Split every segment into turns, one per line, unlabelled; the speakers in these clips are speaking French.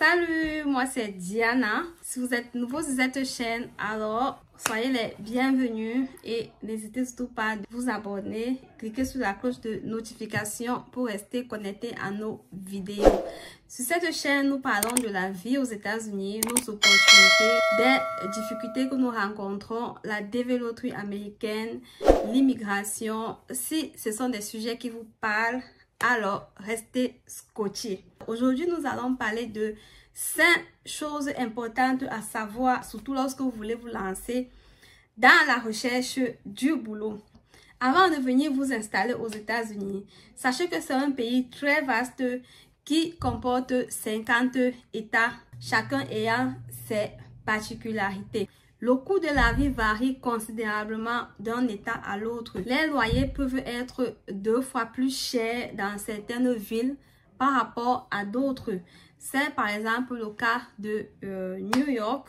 Salut, moi c'est Diana. Si vous êtes nouveau sur cette chaîne, alors soyez les bienvenus et n'hésitez surtout pas à vous abonner. Cliquez sur la cloche de notification pour rester connecté à nos vidéos. Sur cette chaîne, nous parlons de la vie aux États-Unis, nos opportunités, des difficultés que nous rencontrons, la développerie américaine, l'immigration. Si ce sont des sujets qui vous parlent, alors restez scotchés. Aujourd'hui, nous allons parler de 5 choses importantes à savoir, surtout lorsque vous voulez vous lancer dans la recherche du boulot. Avant de venir vous installer aux États-Unis, sachez que c'est un pays très vaste qui comporte 50 États, chacun ayant ses particularités. Le coût de la vie varie considérablement d'un État à l'autre. Les loyers peuvent être 2 fois plus chers dans certaines villes par rapport à d'autres. C'est par exemple le cas de New York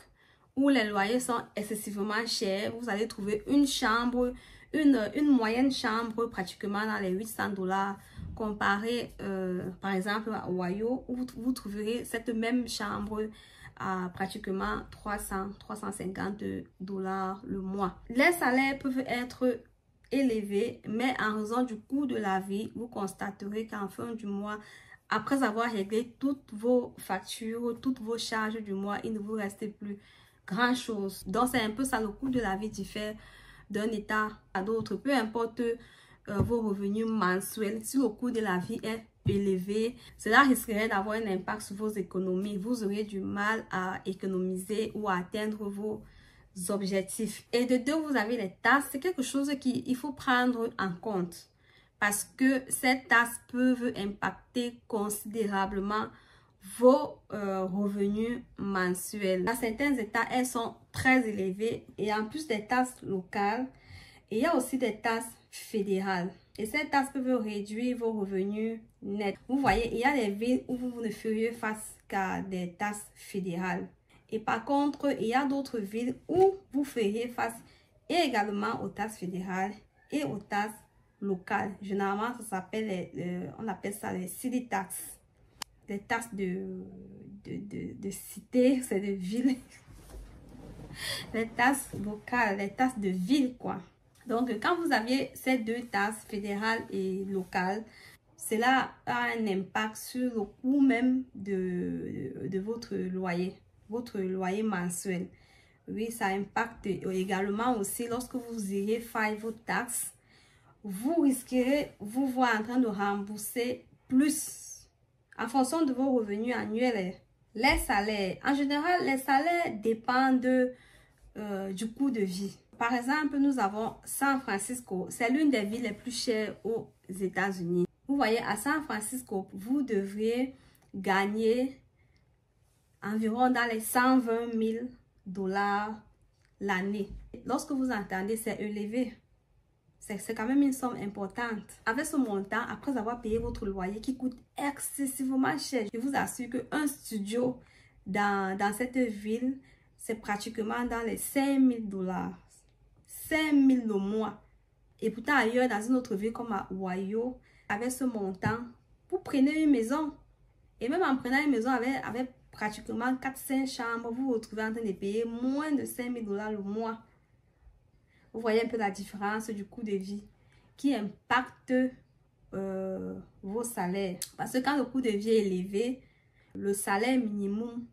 où les loyers sont excessivement chers. Vous allez trouver une chambre, une moyenne chambre pratiquement dans les $800 comparé par exemple à Ohio où vous trouverez cette même chambre à pratiquement 300-350 $ le mois. Les salaires peuvent être élevés, mais en raison du coût de la vie, vous constaterez qu'en fin du mois, après avoir réglé toutes vos factures, toutes vos charges du mois, il ne vous reste plus grand chose. Donc c'est un peu ça, le coût de la vie diffère d'un état à l'autre. Peu importe vos revenus mensuels, si le coût de la vie est élevé, cela risquerait d'avoir un impact sur vos économies. Vous aurez du mal à économiser ou à atteindre vos objectifs. Et de deux, vous avez les taxes. C'est quelque chose qu'il faut prendre en compte parce que ces taxes peuvent impacter considérablement vos revenus mensuels. Dans certains États, elles sont très élevées et en plus des taxes locales, il y a aussi des taxes fédérales. Et ces taxes peuvent réduire vos revenus nets. Vous voyez, il y a des villes où vous ne feriez face qu'à des taxes fédérales. Et par contre, il y a d'autres villes où vous feriez face également aux taxes fédérales et aux taxes locales. Généralement, ça s'appelle, on appelle ça les city tax. Les taxes de cité, c'est de ville. Les taxes locales, les taxes de ville, quoi. Donc, quand vous aviez ces deux taxes fédérales et locales, cela a un impact sur le coût même de votre loyer mensuel. Oui, ça impacte également aussi lorsque vous irez faire vos taxes. Vous risquerez vous voir en train de rembourser plus en fonction de vos revenus annuels. Les salaires, en général, les salaires dépendent du coût de vie. Par exemple, nous avons San Francisco. C'est l'une des villes les plus chères aux États-Unis. Vous voyez, à San Francisco, vous devriez gagner environ dans les 120 000 $ l'année. Lorsque vous entendez, c'est élevé. C'est quand même une somme importante. Avec ce montant, après avoir payé votre loyer qui coûte excessivement cher, je vous assure qu'un studio dans cette ville, c'est pratiquement dans les 5 000 $. 5 000 le mois. Et pourtant ailleurs, dans une autre ville comme à Ohio, avec ce montant, vous prenez une maison. Et même en prenant une maison avec pratiquement 4-5 chambres, vous vous retrouvez en train de payer moins de 5 000 $ le mois. Vous voyez un peu la différence du coût de vie qui impacte vos salaires. Parce que quand le coût de vie est élevé, le salaire minimum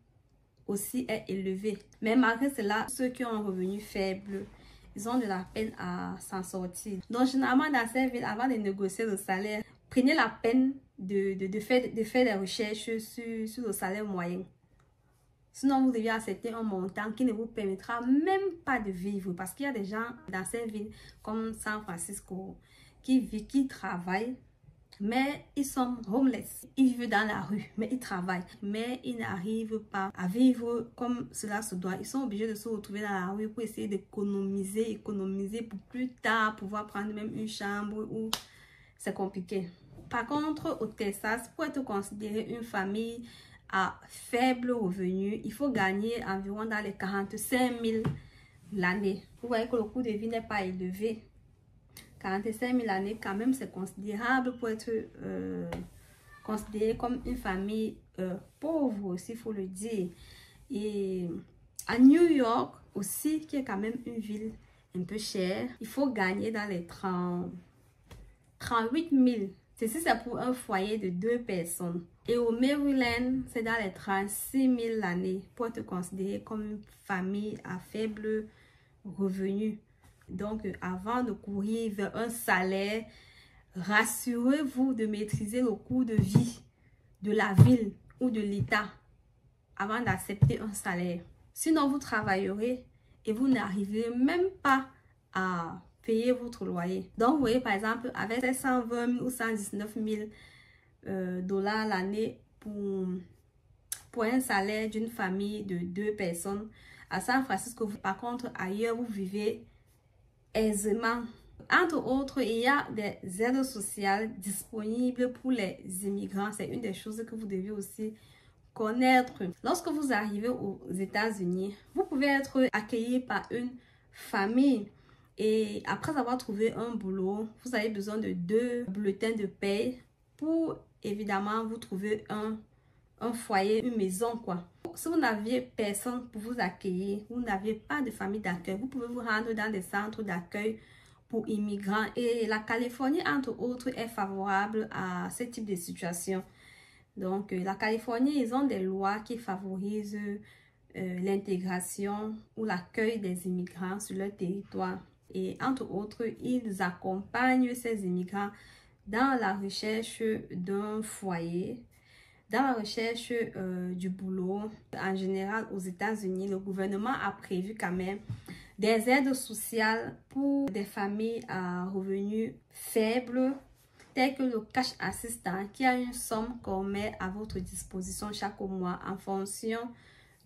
aussi est élevé. Mais malgré cela, ceux qui ont un revenu faible, ils ont de la peine à s'en sortir. Donc, généralement, dans ces villes, avant de négocier le salaire, prenez la peine de faire des recherches sur le salaire moyen. Sinon, vous devez accepter un montant qui ne vous permettra même pas de vivre. Parce qu'il y a des gens dans ces villes comme San Francisco qui travaillent, mais ils sont homeless. Ils vivent dans la rue, mais ils travaillent. Mais ils n'arrivent pas à vivre comme cela se doit. Ils sont obligés de se retrouver dans la rue pour essayer d'économiser, économiser pour plus tard pouvoir prendre même une chambre où c'est compliqué. Par contre, au Texas, pour être considéré une famille à faible revenu, il faut gagner environ dans les 45 000 l'année. Vous voyez que le coût de vie n'est pas élevé. 45 000 l'année, quand même, c'est considérable pour être considéré comme une famille pauvres aussi, il faut le dire. Et à New York aussi, qui est quand même une ville un peu chère, il faut gagner dans les 38 000. Ceci, c'est pour un foyer de 2 personnes. Et au Maryland, c'est dans les 36 000 l'année pour être considéré comme une famille à faible revenu. Donc, avant de courir vers un salaire, rassurez-vous de maîtriser le coût de vie de la ville ou de l'État avant d'accepter un salaire. Sinon, vous travaillerez et vous n'arriverez même pas à payer votre loyer. Donc, vous voyez, par exemple, avec 120 000 ou 119 000 dollars l'année pour un salaire d'une famille de 2 personnes, à San Francisco, par contre, ailleurs, vous vivez aisément. Entre autres, il y a des aides sociales disponibles pour les immigrants. C'est une des choses que vous devez aussi connaître. Lorsque vous arrivez aux États-Unis, vous pouvez être accueilli par une famille et après avoir trouvé un boulot, vous avez besoin de 2 bulletins de paie pour évidemment vous trouver un foyer, une maison quoi. Si vous n'aviez personne pour vous accueillir, vous n'avez pas de famille d'accueil, vous pouvez vous rendre dans des centres d'accueil pour immigrants et la Californie entre autres est favorable à ce type de situation. Donc la Californie, ils ont des lois qui favorisent l'intégration ou l'accueil des immigrants sur leur territoire et entre autres ils accompagnent ces immigrants dans la recherche d'un foyer, dans la recherche du boulot. En général, aux États-Unis, le gouvernement a prévu quand même des aides sociales pour des familles à revenus faibles, tels que le cash assistant, qui a une somme qu'on met à votre disposition chaque mois en fonction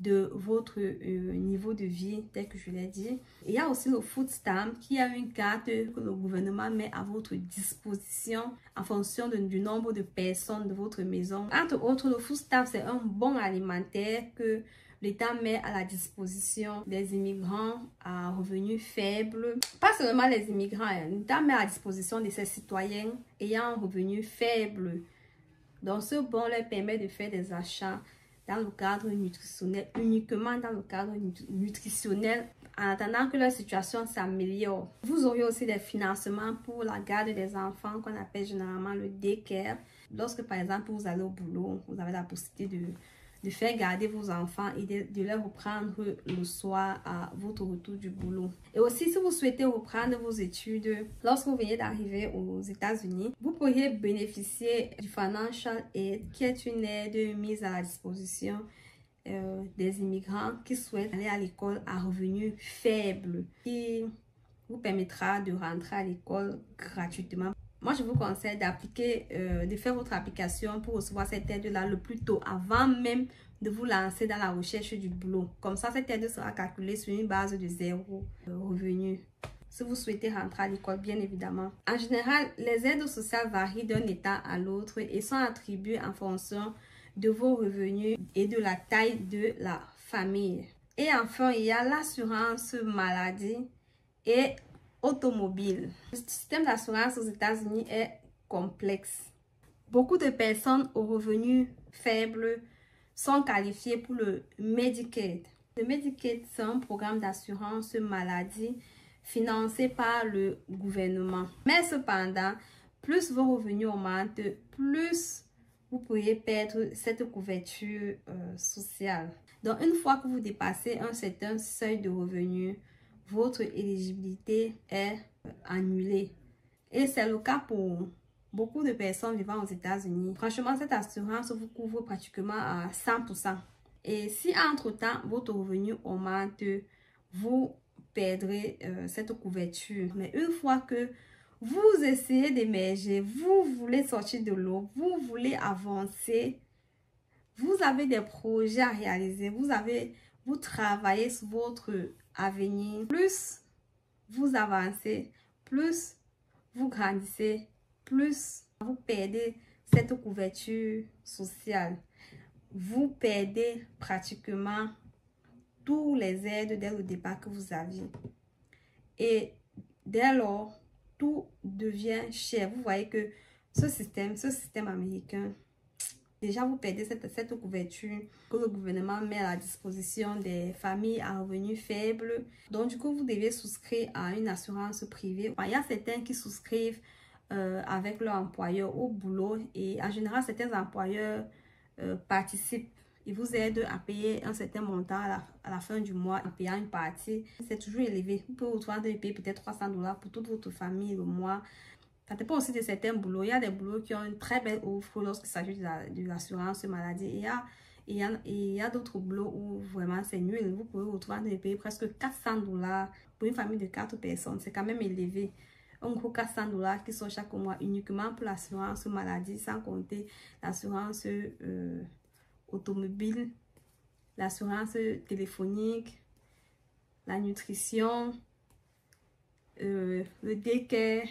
de votre niveau de vie, tel que je l'ai dit. Il y a aussi le food stamp, qui a une carte que le gouvernement met à votre disposition en fonction du nombre de personnes de votre maison. Entre autres, le food stamp, c'est un bon alimentaire que l'État met à la disposition des immigrants à revenus faibles. Pas seulement les immigrants, l'État met à la disposition de ses citoyens ayant un revenu faible. Donc, ce bon leur permet de faire des achats dans le cadre nutritionnel, uniquement dans le cadre nutritionnel, en attendant que leur situation s'améliore. Vous aurez aussi des financements pour la garde des enfants qu'on appelle généralement le daycare. Lorsque par exemple vous allez au boulot, vous avez la possibilité de faire garder vos enfants et de les reprendre le soir à votre retour du boulot. Et aussi, si vous souhaitez reprendre vos études, lorsque vous venez d'arriver aux États-Unis, vous pourriez bénéficier du Financial Aid, qui est une aide mise à la disposition des immigrants qui souhaitent aller à l'école à revenus faibles, qui vous permettra de rentrer à l'école gratuitement. Moi, je vous conseille d'appliquer, de faire votre application pour recevoir cette aide-là le plus tôt, avant même de vous lancer dans la recherche du boulot. Comme ça, cette aide sera calculée sur une base de 0 revenu. Si vous souhaitez rentrer à l'école, bien évidemment. En général, les aides sociales varient d'un État à l'autre et sont attribuées en fonction de vos revenus et de la taille de la famille. Et enfin, il y a l'assurance maladie et automobile. Le système d'assurance aux États-Unis est complexe. Beaucoup de personnes aux revenus faibles sont qualifiées pour le Medicaid. Le Medicaid, c'est un programme d'assurance maladie financé par le gouvernement. Mais cependant, plus vos revenus augmentent, plus vous pourriez perdre cette couverture sociale. Donc, une fois que vous dépassez un certain seuil de revenus, votre éligibilité est annulée. Et c'est le cas pour beaucoup de personnes vivant aux États-Unis. Franchement, cette assurance vous couvre pratiquement à 100%. Et si entre-temps, votre revenu augmente, vous perdrez cette couverture. Mais une fois que vous essayez d'émerger, vous voulez sortir de l'eau, vous voulez avancer, vous avez des projets à réaliser, vous travaillez sur votre avenir, plus vous avancez, plus vous grandissez, plus vous perdez cette couverture sociale. Vous perdez pratiquement tous les aides dès le départ que vous aviez. Et dès lors, tout devient cher. Vous voyez que ce système américain Déjà, vous perdez cette couverture que le gouvernement met à la disposition des familles à revenus faibles. Donc, du coup, vous devez souscrire à une assurance privée. Il y a certains qui souscrivent avec leur employeur au boulot et en général, certains employeurs participent. Ils vous aident à payer un certain montant à la fin du mois en payant une partie. C'est toujours élevé. Vous pouvez vous trouver de payer peut-être $300 pour toute votre famille le mois. Ça dépend aussi de certains boulots. Il y a des boulots qui ont une très belle offre lorsqu'il s'agit de l'assurance maladie. Il y a d'autres boulots où vraiment c'est nul. Vous pouvez vous trouver de payer presque $400 pour une famille de 4 personnes. C'est quand même élevé. En gros, $400 qui sont chaque mois uniquement pour l'assurance maladie, sans compter l'assurance automobile, l'assurance téléphonique, la nutrition, le daycare.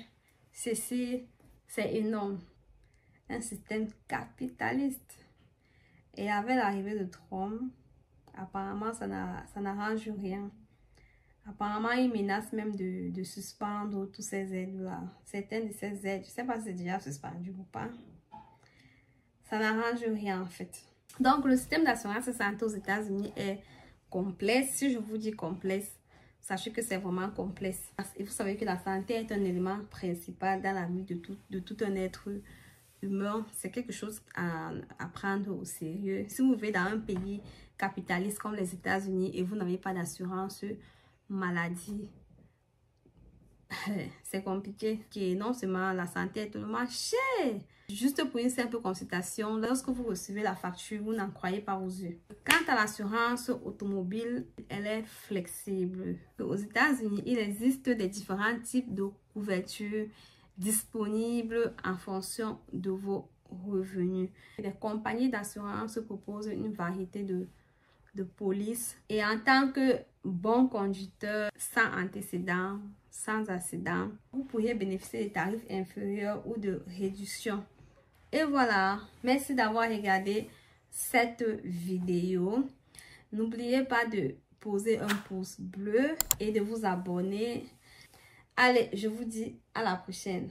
Ceci, c'est énorme. Un système capitaliste. Et avec l'arrivée de Trump, apparemment, ça n'arrange rien. Apparemment, il menace même de suspendre toutes ces aides-là. Certaines de ces aides, je ne sais pas si c'est déjà suspendu ou pas. Ça n'arrange rien en fait. Donc, le système d'assurance santé aux États-Unis est complexe. Si je vous dis complexe, sachez que c'est vraiment complexe. Et vous savez que la santé est un élément principal dans la vie de tout un être humain. C'est quelque chose à prendre au sérieux. Si vous vivez dans un pays capitaliste comme les États-Unis et vous n'avez pas d'assurance maladie, c'est compliqué. Et non seulement la santé est tellement chère. Juste pour une simple consultation, lorsque vous recevez la facture, vous n'en croyez pas aux yeux. Quant à l'assurance automobile, elle est flexible. Aux États-Unis, il existe des différents types de couverture disponibles en fonction de vos revenus. Les compagnies d'assurance proposent une variété de polices. Et en tant que bon conducteur, sans antécédents, sans accident, vous pourriez bénéficier de tarifs inférieurs ou de réductions. Et voilà, merci d'avoir regardé cette vidéo. N'oubliez pas de poser un pouce bleu et de vous abonner. Allez, je vous dis à la prochaine.